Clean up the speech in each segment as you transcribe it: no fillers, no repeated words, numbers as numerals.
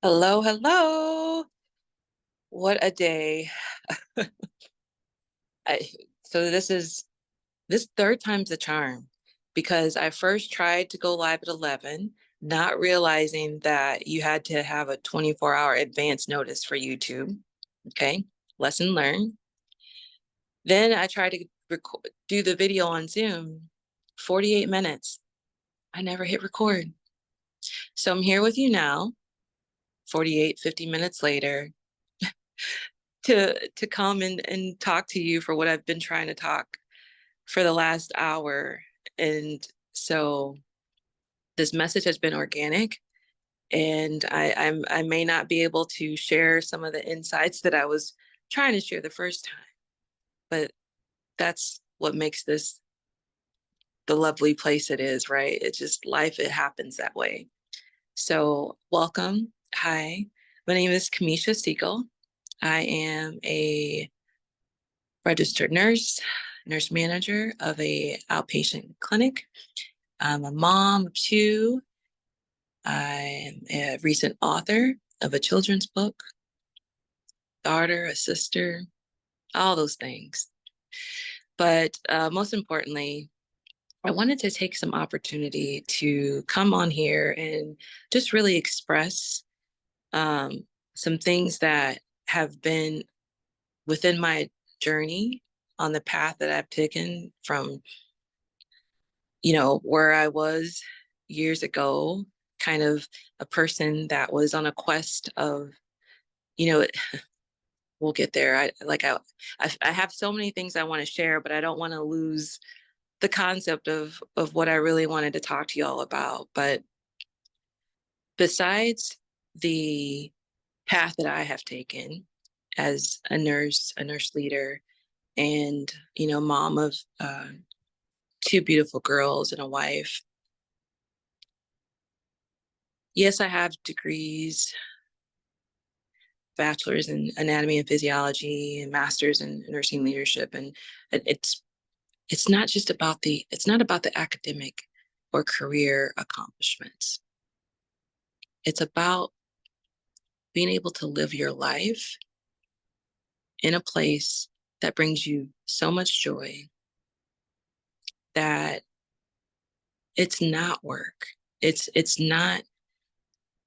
Hello, hello. What a day. I, so this third time's the charm because I first tried to go live at 11, not realizing that you had to have a 24-hour advance notice for YouTube. Okay, lesson learned. Then I tried to do the video on Zoom, 48 minutes. I never hit record. So I'm here with you now, 48, 50 minutes later, to come and talk to you for what I've been trying to talk for the last hour. And so this message has been organic, and I may not be able to share some of the insights that I was trying to share the first time, but that's what makes this the lovely place it is, right? It's just life, it happens that way. So welcome. Hi, my name is Kamisha Siegel. I am a registered nurse, nurse manager of a outpatient clinic. I'm a mom of two. I am a recent author of a children's book, daughter, a sister, all those things. But most importantly, I wanted to take some opportunity to come on here and just really express um, some things that have been within my journey on the path that I've taken from, where I was years ago, kind of a person that was on a quest of, you know, we'll get there. I have so many things I want to share, but I don't want to lose the concept of what I really wanted to talk to y'all about. But besides the path that I have taken as a nurse leader, and mom of two beautiful girls and a wife. Yes, I have degrees, bachelor's in anatomy and physiology and master's in nursing leadership. And it's not just about it's not about the academic or career accomplishments. It's about being able to live your life in a place that brings you so much joy that it's not work. It's not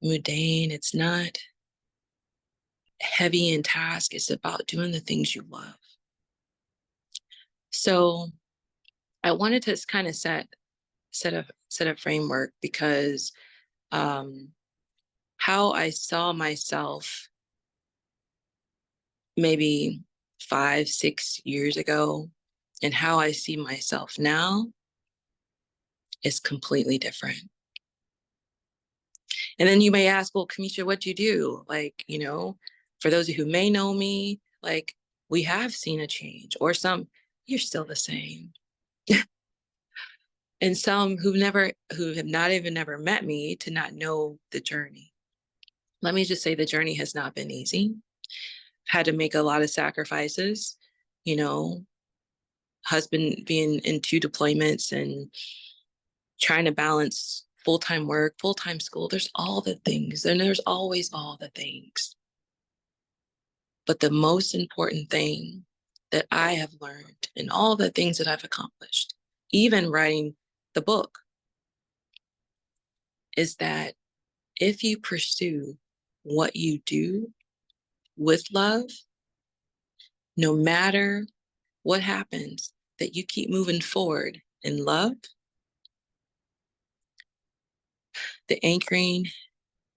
mundane. It's not heavy in task. It's about doing the things you love. So I wanted to kind of set a framework because um, how I saw myself maybe 5, 6 years ago and how I see myself now is completely different. And then you may ask, well, Kamisha, what do you do? Like, for those who may know me, like we have seen a change, or some, you're still the same. And some who have not even never met me to not know the journey. Let me just say the journey has not been easy. Had to make a lot of sacrifices, you know, husband being in 2 deployments and trying to balance full-time work, full-time school. There's all the things, and there's always all the things. But the most important thing that I have learned in all the things that I've accomplished, even writing the book, is that if you pursue what you do with love, no matter what happens, that you keep moving forward in love, the anchoring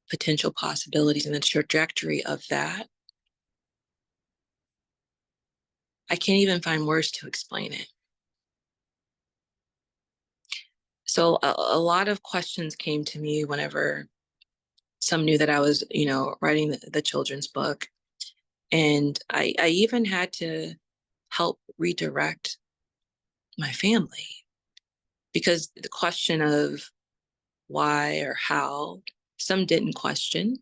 potential possibilities and the trajectory of that, I can't even find words to explain it. So a lot of questions came to me whenever some knew that I was, writing the children's book. And I even had to help redirect my family because the question of why or how, some didn't question,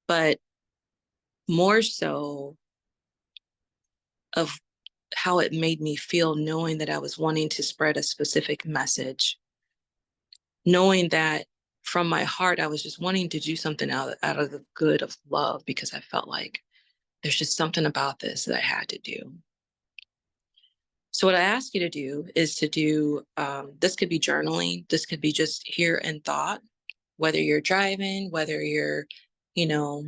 but more so of how it made me feel knowing that I was wanting to spread a specific message, knowing that from my heart, I was just wanting to do something out of the good of love, because I felt like there's just something about this that I had to do. So what I ask you to do is to do, this could be journaling, this could be just here in thought, whether you're driving, whether you're, you know,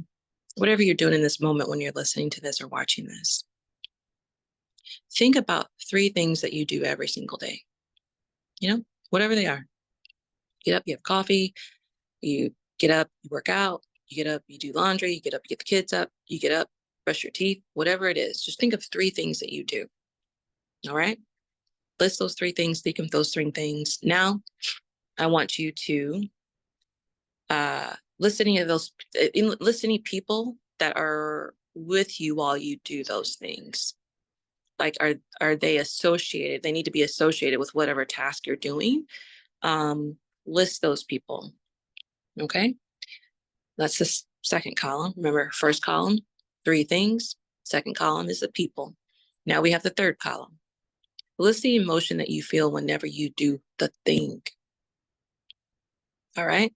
whatever you're doing in this moment when you're listening to this or watching this. Think about 3 things that you do every single day, whatever they are. Get up, you have coffee, you get up, you work out, you get up, you do laundry, you get up, you get the kids up, you get up, brush your teeth, whatever it is. Just think of 3 things that you do. All right? List those 3 things, think of those 3 things. Now, I want you to list any people that are with you while you do those things. Like, are they associated? They need to be associated with whatever task you're doing. List those people. Okay. That's the second column. Remember, first column, 3 things. Second column is the people. Now we have the third column. List the emotion that you feel whenever you do the thing. All right.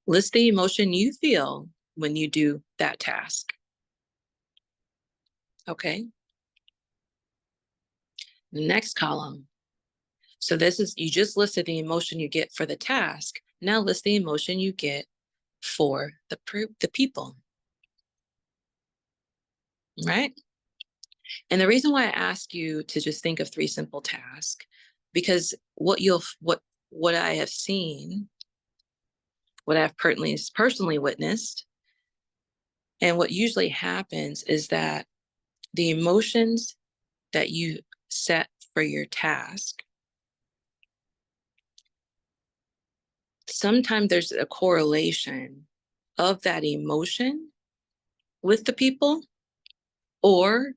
List the emotion you feel when you do that task. Okay. Next column. So this is, you just listed the emotion you get for the task. Now list the emotion you get for the people. Right? And the reason why I ask you to just think of 3 simple tasks, because what I have seen, what I've personally witnessed, and what usually happens is that the emotions that you set for your task, sometimes there's a correlation of that emotion with the people, or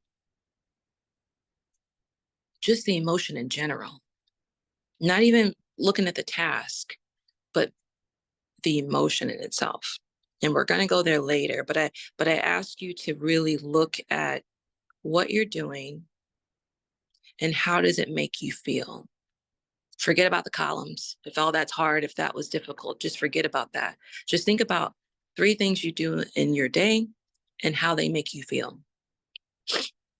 just the emotion in general. Not even looking at the task, but the emotion in itself. And we're going to go there later, but I ask you to really look at what you're doing and how does it make you feel. Forget about the columns. If all that's hard, if that was difficult, just forget about that. Just think about 3 things you do in your day and how they make you feel.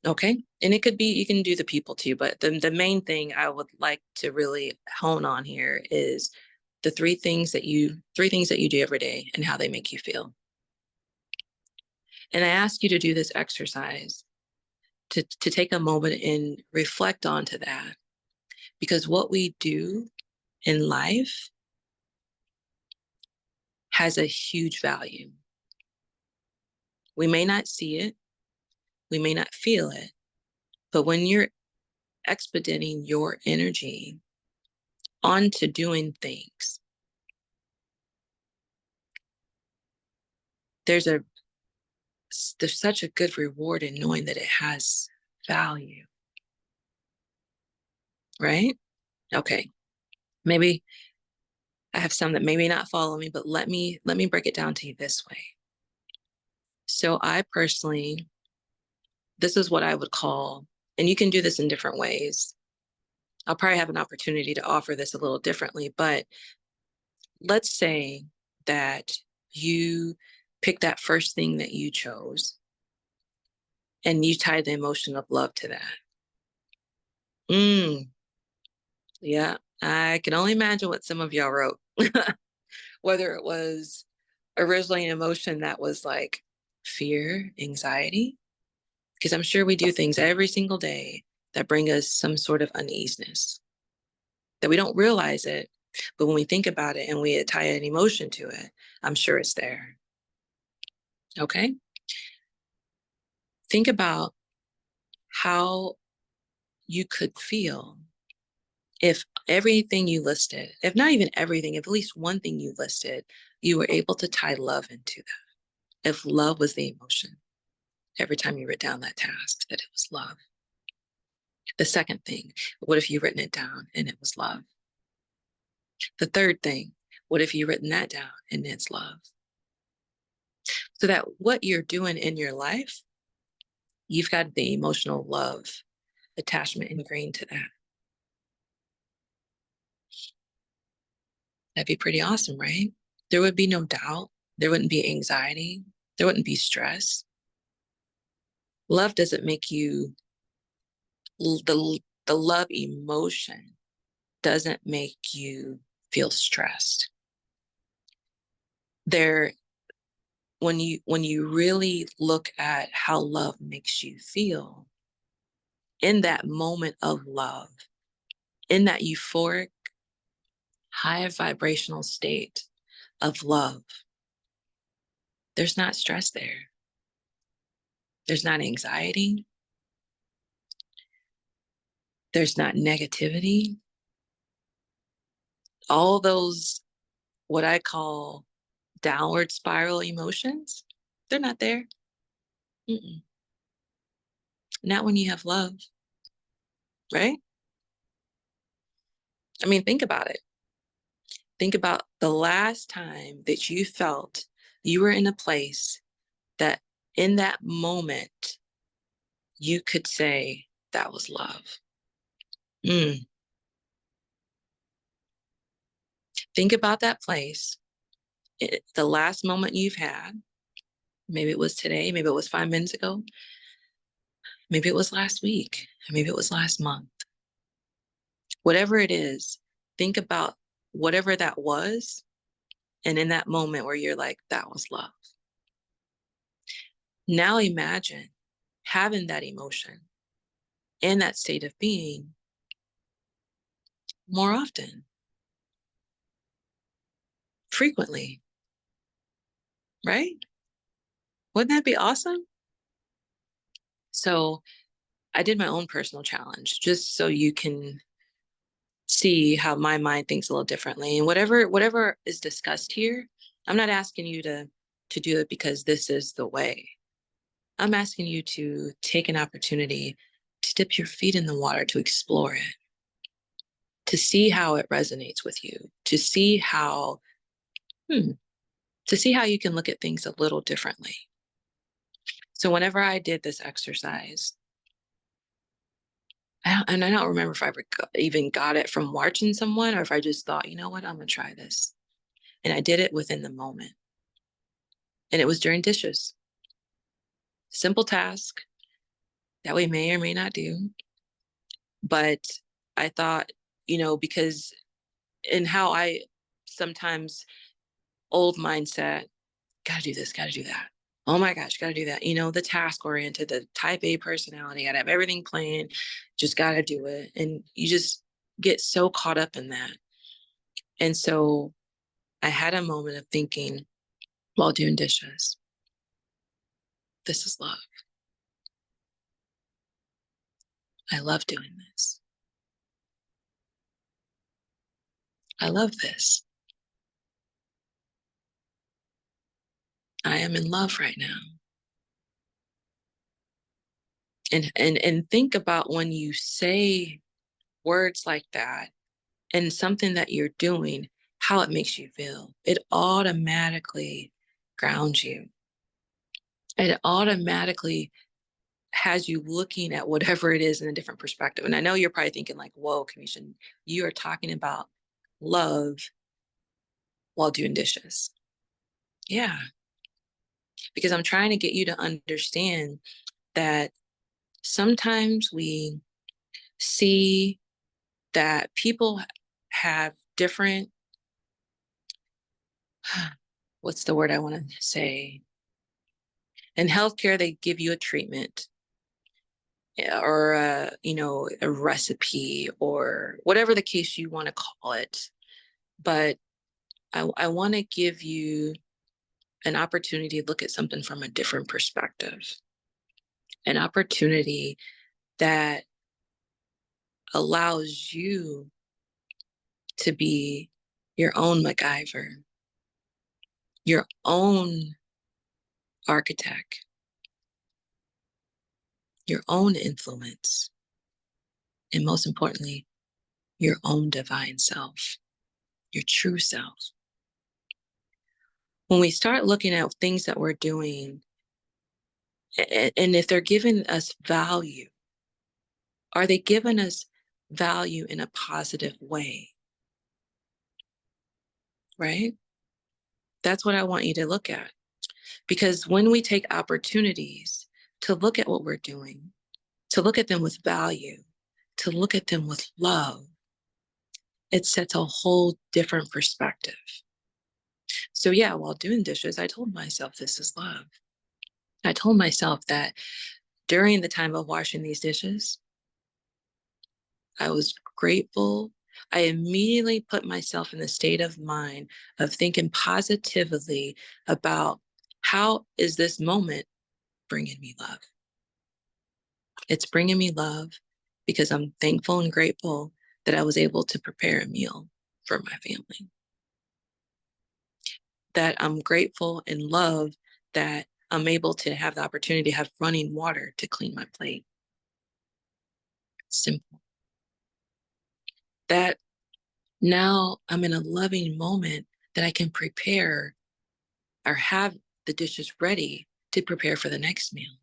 Okay. And it could be, you can do the people too, but the main thing I would like to really hone on here is the 3 things that you do every day and how they make you feel. And I ask you to do this exercise to take a moment and reflect onto that, because what we do in life has a huge value. We may not see it, we may not feel it, but when you're expediting your energy onto doing things, there's such a good reward in knowing that it has value, right? Okay. Maybe I have some that maybe not follow me, but let me break it down to you this way. So I personally, this is what I would call, and you can do this in different ways. I'll probably have an opportunity to offer this a little differently, but let's say that you pick that first thing that you chose and you tie the emotion of love to that. Yeah, I can only imagine what some of y'all wrote. Whether it was originally an emotion that was like fear, anxiety, because I'm sure we do things every single day that bring us some sort of uneasiness, that we don't realize it, but when we think about it and we tie an emotion to it, I'm sure it's there. Okay? Think about how you could feel if everything you listed, if not even everything, if at least one thing you listed, you were able to tie love into that. If love was the emotion, every time you wrote down that task, that it was love. The second thing, what if you written it down and it was love? The third thing, what if you written that down and it's love? So that what you're doing in your life, you've got the emotional love attachment ingrained to that. That'd be pretty awesome, right? there would be no doubt. There wouldn't be anxiety. There wouldn't be stress. Love doesn't make you, the love emotion doesn't make you feel stressed. There, when you really look at how love makes you feel, in that moment of love, in that euphoric, high vibrational state of love, there's not stress there. There's not anxiety. There's not negativity. All those, what I call downward spiral emotions, they're not there. Mm-mm. Not when you have love, right? I mean, think about it. Think about the last time that you felt you were in a place that in that moment you could say that was love. Mm. Think about that place, the last moment you've had. Maybe it was today, maybe it was 5 minutes ago, maybe it was last week, maybe it was last month. Whatever it is, think about whatever that was. And in that moment where you're like, that was love. Now imagine having that emotion and that state of being more often, frequently, right? Wouldn't that be awesome? So I did my own personal challenge just so you can see how my mind thinks a little differently. And whatever is discussed here, I'm not asking you to do it because this is the way. I'm asking you to take an opportunity to dip your feet in the water, to explore it, to see how it resonates with you, to see how you can look at things a little differently. So whenever I did this exercise, I don't remember if I even got it from watching someone or if I just thought, you know what, I'm gonna try this. And I did it within the moment. And it was during dishes. Simple task that we may or may not do. But I thought, because in how I sometimes, old mindset, gotta do this, gotta do that. Oh my gosh, gotta do that. The task oriented, the type A personality, gotta have everything planned, just gotta do it. And you just get so caught up in that. And so I had a moment of thinking while doing dishes, this is love. I love doing this. I love this. I am in love right now. And think about when you say words like that and something that you're doing, how it makes you feel. It automatically grounds you. It automatically has you looking at whatever it is in a different perspective. And I know you're probably thinking like, whoa, Kamisha, you are talking about love while doing dishes. Yeah, because I'm trying to get you to understand that sometimes we see that people have different, what's the word I want to say? In healthcare, they give you a treatment or a recipe or whatever the case you want to call it. But I want to give you an opportunity to look at something from a different perspective, an opportunity that allows you to be your own MacGyver, your own architect, your own influence, and most importantly, your own divine self, your true self. When we start looking at things that we're doing, and if they're giving us value, are they giving us value in a positive way? Right? That's what I want you to look at. Because when we take opportunities to look at what we're doing, to look at them with value, to look at them with love, it sets a whole different perspective. So, yeah, while doing dishes, I told myself this is love. I told myself that during the time of washing these dishes, I was grateful. I immediately put myself in the state of mind of thinking positively about how is this moment bringing me love? It's bringing me love because I'm thankful and grateful that I was able to prepare a meal for my family. That I'm grateful and love that I'm able to have the opportunity to have running water to clean my plate. Simple. That now I'm in a loving moment that I can prepare or have the dishes ready to prepare for the next meal.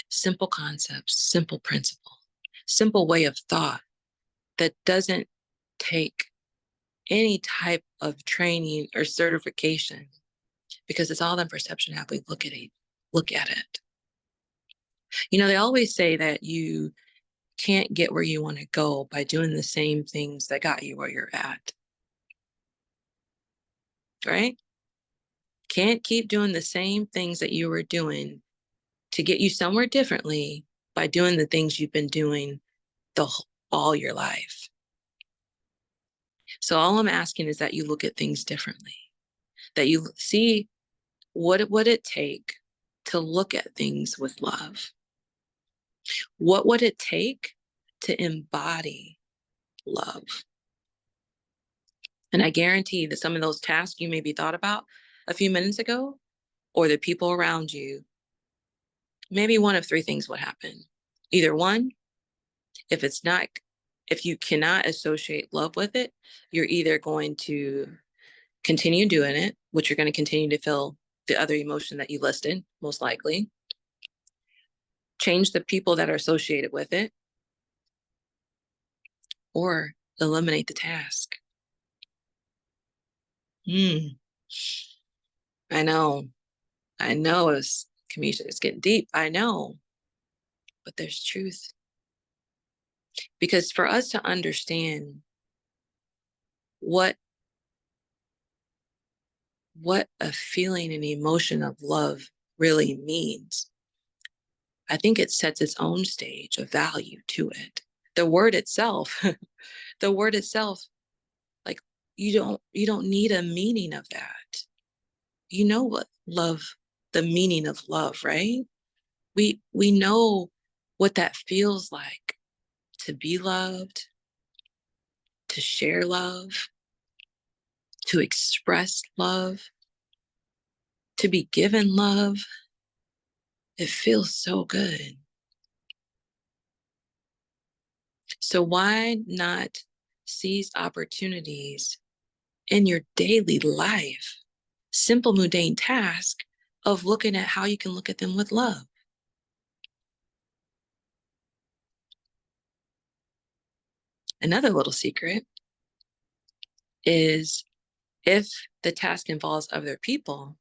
Simple concepts, simple principle, simple way of thought that doesn't take any type of training or certification because it's all in perception how we look at it. Look at it. You know, they always say that you can't get where you want to go by doing the same things that got you where you're at. Right? Can't keep doing the same things that you were doing to get you somewhere differently by doing the things you've been doing all your life. So all I'm asking is that you look at things differently, that you see what would it take to look at things with love? What would it take to embody love? And I guarantee that some of those tasks you maybe thought about a few minutes ago, or the people around you, maybe one of three things would happen. Either one, if it's not, if you cannot associate love with it, you're either going to continue doing it, which you're going to continue to feel the other emotion that you listed, most likely. Change the people that are associated with it, or eliminate the task. Hmm. I know. I know it's Kamisha, it's getting deep. I know. But there's truth. Because for us to understand what a feeling and emotion of love really means, I think it sets its own stage of value to it. The word itself, the word itself, like you don't need a meaning of that. You know what love, the meaning of love, right? We know what that feels like to be loved, to share love, to express love, to be given love. It feels so good. So why not seize opportunities in your daily life? Simple, mundane task of looking at how you can look at them with love. Another little secret is if the task involves other people,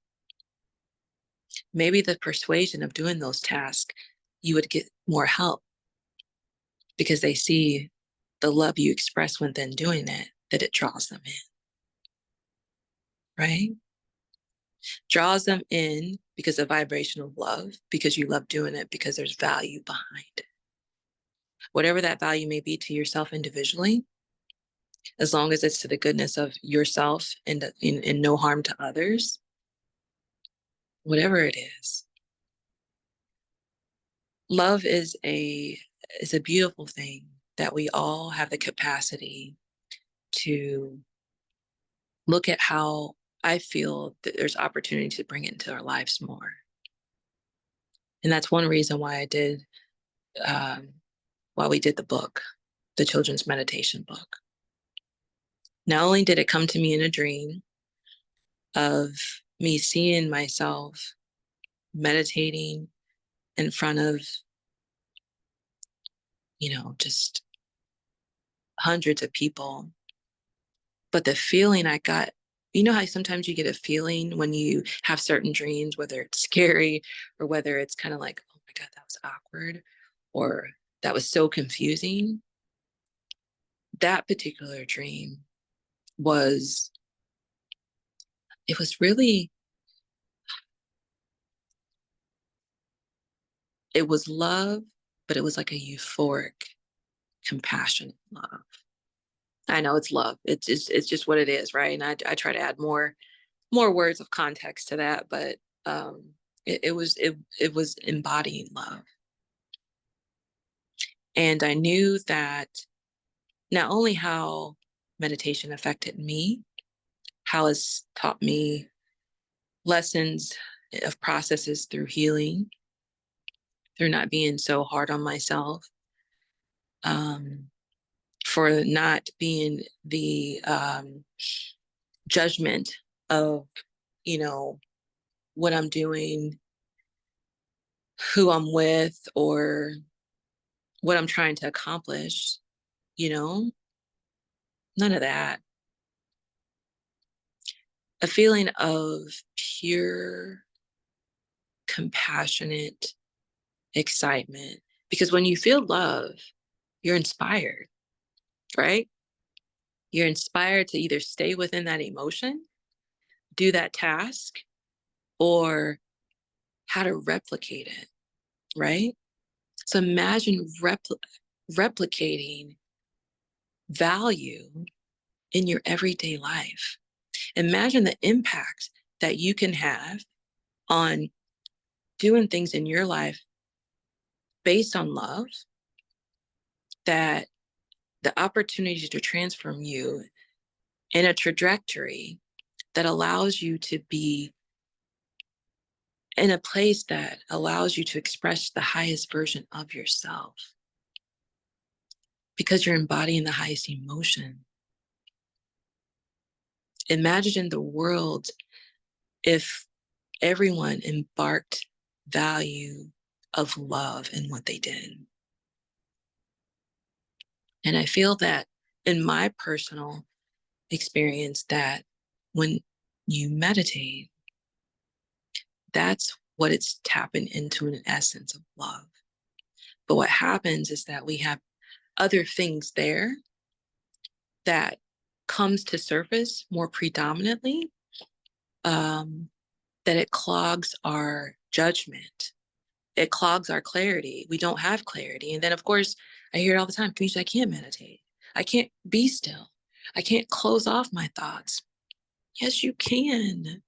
maybe the persuasion of doing those tasks, you would get more help because they see the love you express when then doing it, that it draws them in, right? Draws them in because of vibration of love, because you love doing it, because there's value behind it. Whatever that value may be to yourself individually, as long as it's to the goodness of yourself and no harm to others, whatever it is. Love is a beautiful thing that we all have the capacity to look at how I feel that there's opportunity to bring it into our lives more. And that's one reason why um, why we did the book, the children's meditation book. Not only did it come to me in a dream of me seeing myself meditating in front of, just hundreds of people, but the feeling I got, You know how sometimes you get a feeling when you have certain dreams, whether it's scary or whether it's kind of like, oh my God, that was awkward, or that was so confusing. That particular dream was, it was really, it was love, but it was like a euphoric, compassionate love. I know it's love. It's just what it is, right? And I try to add more words of context to that, but it was embodying love. And I knew that not only how meditation affected me, how it's taught me lessons of processes through healing, through not being so hard on myself, um, for not being the judgment of, you know, what I'm doing, who I'm with, or what I'm trying to accomplish, you know, none of that. A feeling of pure, compassionate excitement. Because when you feel love, you're inspired, right? You're inspired to either stay within that emotion, do that task, or how to replicate it, right? So imagine replicating value in your everyday life. Imagine the impact that you can have on doing things in your life based on love, that the opportunity to transform you in a trajectory that allows you to be in a place that allows you to express the highest version of yourself because you're embodying the highest emotion. Imagine the world if everyone embarked value of love in what they did. And I feel that in my personal experience, that when you meditate, that's what it's tapping into, an essence of love. But what happens is that we have other things there that comes to surface more predominantly, that it clogs our judgment. It clogs our clarity. We don't have clarity. And then, of course, I hear it all the time, Kamisha, I can't meditate. I can't be still. I can't close off my thoughts. Yes, you can.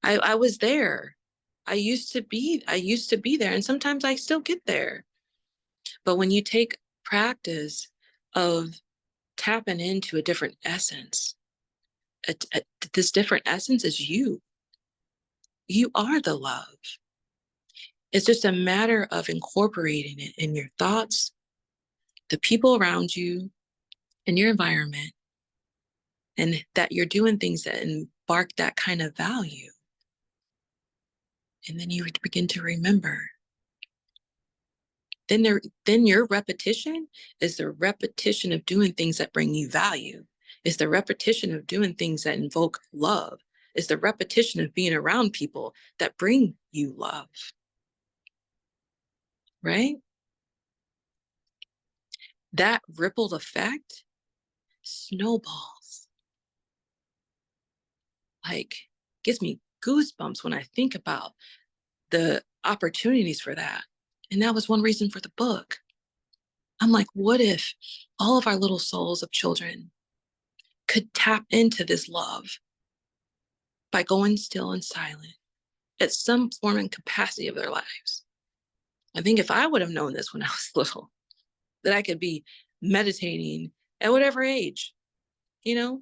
I was there. I used to be there. And sometimes I still get there. But when you take practice of tapping into a different essence, this different essence is you. You are the love. It's just a matter of incorporating it in your thoughts, the people around you, in your environment, and that you're doing things that embark that kind of value. And then you begin to remember. Then your repetition is the repetition of doing things that bring you value. It's the repetition of doing things that invoke love. It's the repetition of being around people that bring you love. Right? That rippled effect snowballs. Like, gives me goosebumps when I think about the opportunities for that. And that was one reason for the book. I'm like, what if all of our little souls of children could tap into this love by going still and silent at some form and capacity of their lives? I think if I would have known this when I was little, that I could be meditating at whatever age, you know,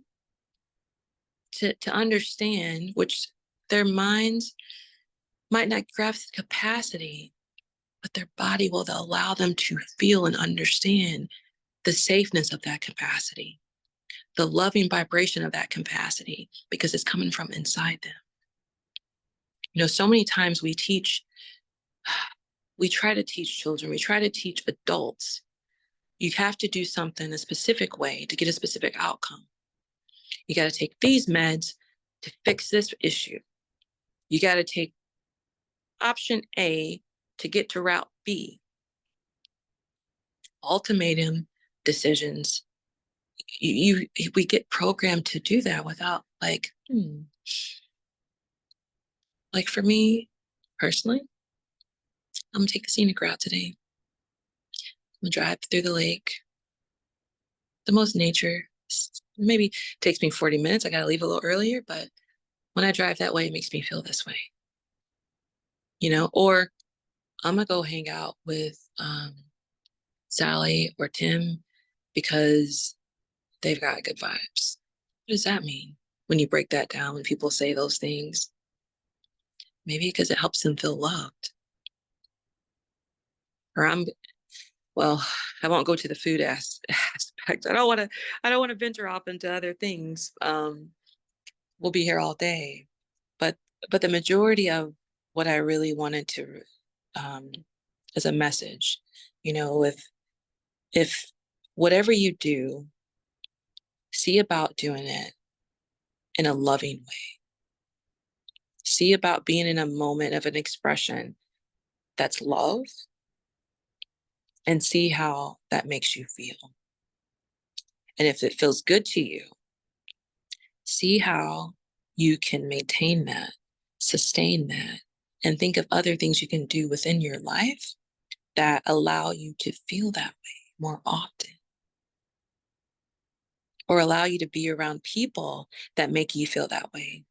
to understand, which their minds might not grasp the capacity, but their body will allow them to feel and understand the safeness of that capacity, the loving vibration of that capacity, because it's coming from inside them. You know, so many times we try to teach children, we try to teach adults, you have to do something a specific way to get a specific outcome. You got to take these meds to fix this issue, you got to take option A to get to route B. Ultimatum decisions. We get programmed to do that without like for me personally, I'm gonna take the scenic route today. I'm gonna drive through the lake, the most nature. Maybe takes me 40 minutes. I gotta leave a little earlier, but when I drive that way, it makes me feel this way, or I'm gonna go hang out with Sally or Tim because they've got good vibes. What does that mean when you break that down, when people say those things? Maybe because it helps them feel loved. Or well, I won't go to the food aspect. I don't want to venture off into other things. We'll be here all day. But the majority of what I really wanted to as a message, if whatever you do, see about doing it in a loving way. See about being in a moment of an expression that's love, and see how that makes you feel. And if it feels good to you, see how you can maintain that, sustain that, and think of other things you can do within your life that allow you to feel that way more often, or allow you to be around people that make you feel that way.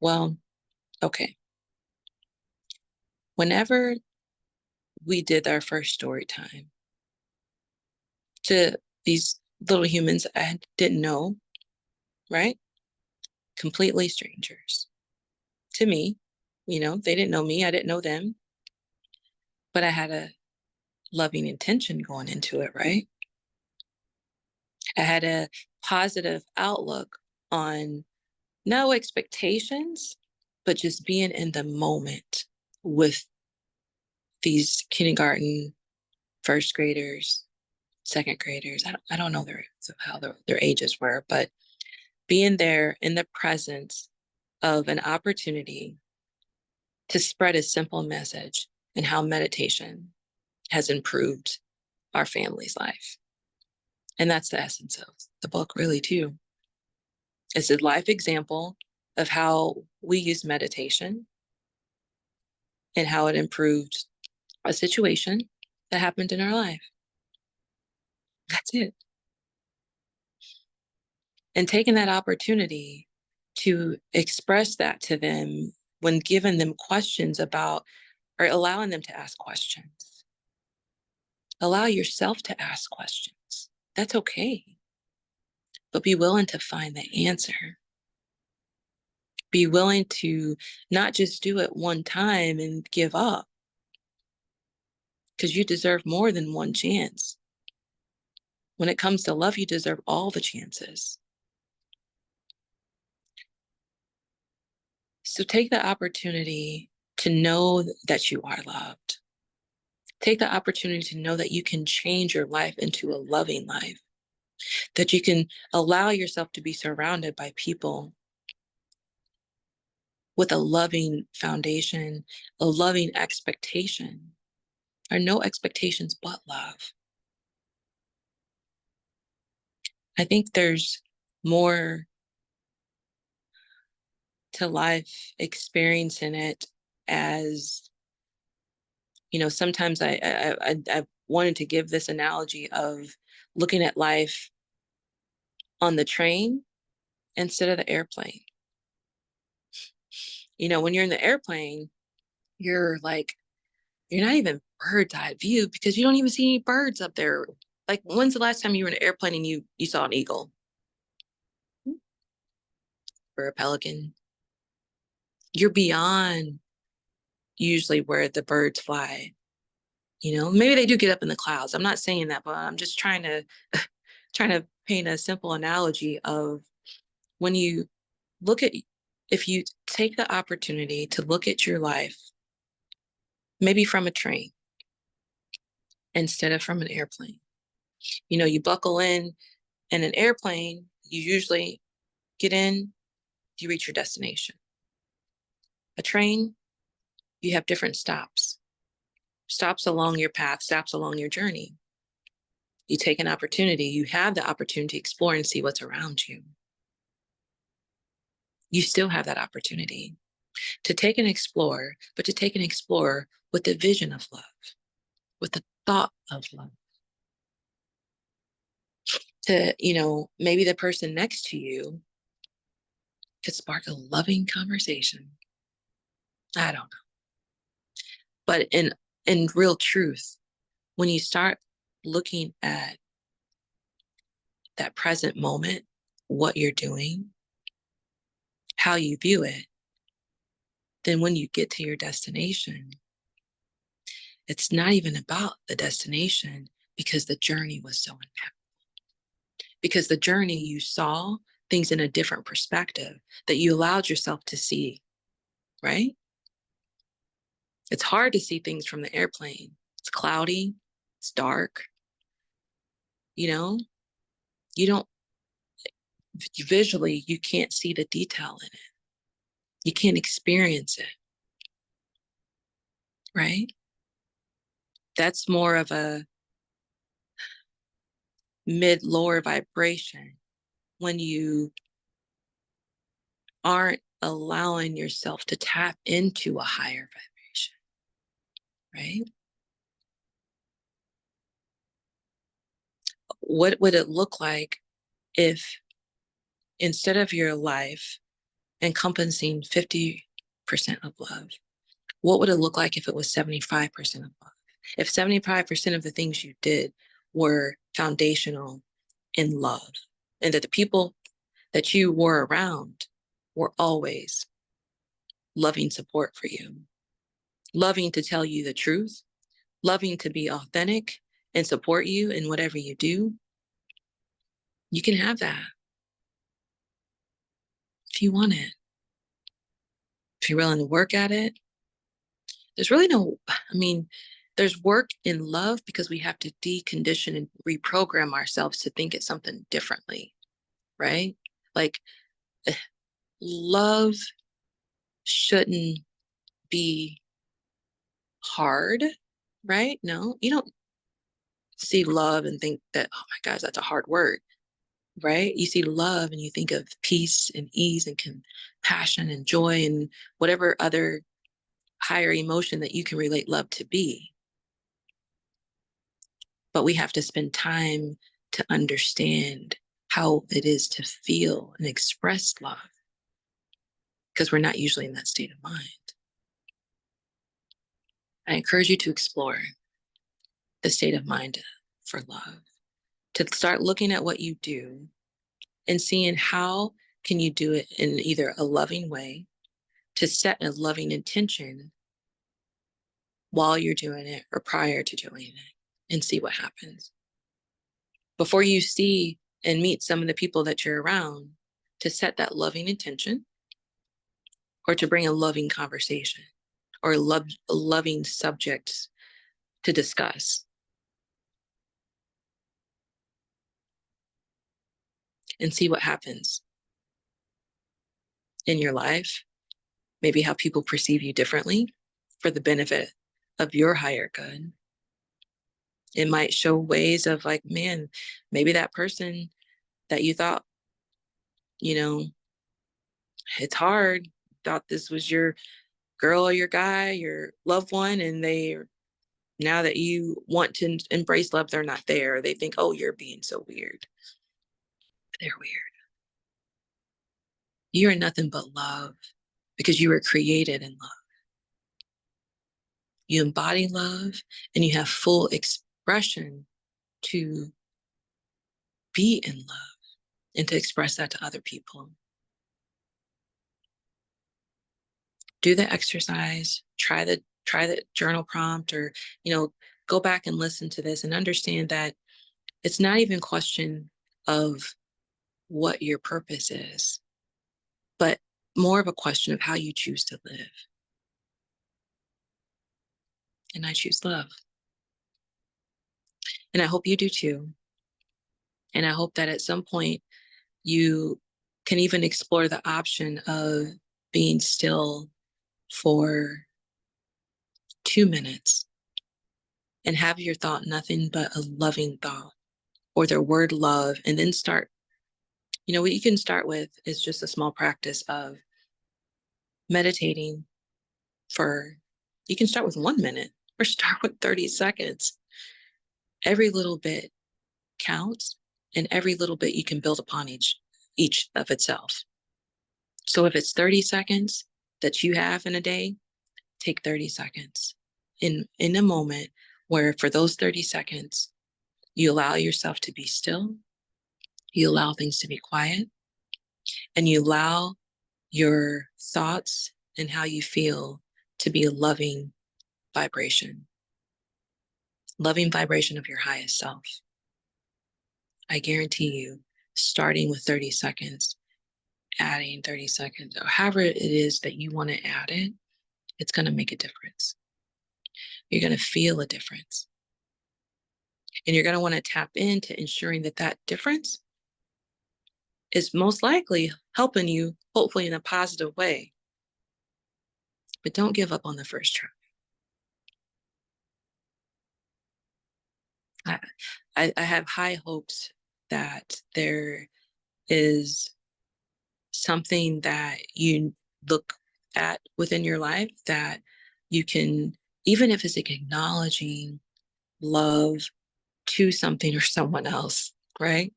Well, okay. Whenever we did our first story time to these little humans I didn't know, right? Completely strangers to me. They didn't know me, I didn't know them, but I had a loving intention going into it, right? I had a positive outlook on no expectations, but just being in the moment with these kindergarten, first graders, second graders. I don't know how their ages were, but being there in the presence of an opportunity to spread a simple message and how meditation has improved our family's life. And that's the essence of the book, really, too. It's a life example of how we use meditation and how it improved a situation that happened in our life. That's it. And taking that opportunity to express that to them when giving them questions about, or allowing them to ask questions. Allow yourself to ask questions. That's okay. But be willing to find the answer. Be willing to not just do it one time and give up, because you deserve more than one chance. When it comes to love, you deserve all the chances. So take the opportunity to know that you are loved. Take the opportunity to know that you can change your life into a loving life, that you can allow yourself to be surrounded by people with a loving foundation, a loving expectation, or no expectations but love. I think there's more to life experiencing it as, sometimes I wanted to give this analogy of looking at life on the train instead of the airplane. When you're in the airplane, you're not even bird's eye view because you don't even see any birds up there. Like, when's the last time you were in an airplane and you saw an eagle or a pelican? You're beyond usually where the birds fly. Maybe they do get up in the clouds. I'm not saying that, but I'm just trying to paint a simple analogy of when you if you take the opportunity to look at your life, maybe from a train instead of from an airplane, You know, you buckle in an airplane, you usually get in, you reach your destination. A train, you have different stops, stops along your path, stops along your journey. You take an opportunity, you have the opportunity to explore and see what's around you. You still have that opportunity to take and explore, but to take and explore with the vision of love, with the thought of love. To, you know, maybe the person next to you could spark a loving conversation. I don't know. But in real truth, when you start looking at that present moment, what you're doing, how you view it, then when you get to your destination, it's not even about the destination because the journey was so impactful. Because the journey you saw things in a different perspective that you allowed yourself to see, right? It's hard to see things from the airplane. It's cloudy, it's dark, you know, you don't visually, you can't see the detail in it. You can't experience it, right? That's more of a mid lower vibration when you aren't allowing yourself to tap into a higher vibration, right? What would it look like if instead of your life encompassing 50% of love, what would it look like if it was 75% of love? If 75% of the things you did were foundational in love, and that the people that you were around were always loving support for you, loving to tell you the truth, loving to be authentic and support you in whatever you do, you can have that if you want it. If you're willing to work at it, there's really no, I mean, there's work in love because we have to decondition and reprogram ourselves to think it's something differently, right? Like, love shouldn't be hard, right? No, you don't see love and think that, oh my gosh, that's a hard word, right? You see love and you think of peace and ease and compassion and joy and whatever other higher emotion that you can relate love to be. But we have to spend time to understand how it is to feel and express love because we're not usually in that state of mind. I encourage you to explore the state of mind for love, to start looking at what you do and seeing how can you do it in either a loving way, to set a loving intention while you're doing it or prior to doing it, and see what happens. Before you see and meet some of the people that you're around, to set that loving intention or to bring a loving conversation or loving subjects to discuss and see what happens in your life, maybe how people perceive you differently for the benefit of your higher good. It might show ways of like, man, maybe that person that you thought, you know, it's hard, thought this was your girl or your guy, your loved one, and they now that you want to embrace love, they're not there. They think, oh, you're being so weird. They're weird. You are nothing but love because you were created in love. You embody love and you have full expression to be in love and to express that to other people. Do the exercise, try the journal prompt, or go back and listen to this and understand that it's not even a question of what your purpose is, but more of a question of how you choose to live. And I choose love. And I hope you do too. And I hope that at some point you can even explore the option of being still for 2 minutes and have your thought nothing but a loving thought or the word love, and then start. What you can start with is just a small practice of meditating for, you can start with 1 minute or start with 30 seconds. Every little bit counts, and every little bit you can build upon each of itself. So if it's 30 seconds that you have in a day, take 30 seconds in a moment where for those 30 seconds, you allow yourself to be still, you allow things to be quiet, and you allow your thoughts and how you feel to be a loving vibration of your highest self. I guarantee you, starting with 30 seconds, adding 30 seconds, or however it is that you want to add it, it's going to make a difference. You're going to feel a difference. And you're going to want to tap into ensuring that that difference is most likely helping you, hopefully in a positive way. But don't give up on the first try. I have high hopes that there is something that you look at within your life that you can, even if it's like acknowledging love to something or someone else, right?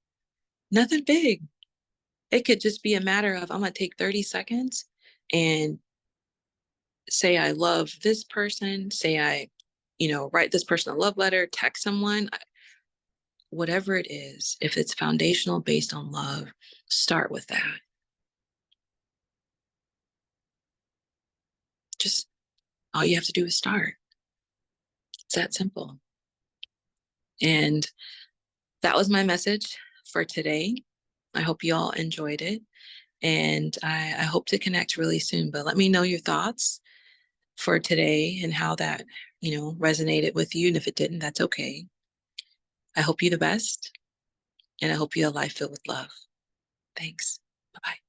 Nothing big. It could just be a matter of, I'm going to take 30 seconds and say I love this person, say I, write this person a love letter, text someone, whatever it is. If it's foundational based on love, start with that. Just all you have to do is start. It's that simple. And that was my message for today. I hope you all enjoyed it. And I hope to connect really soon. But let me know your thoughts for today and how that, resonated with you. And if it didn't, that's okay. I hope you the best. And I hope you have a life filled with love. Thanks. Bye-bye.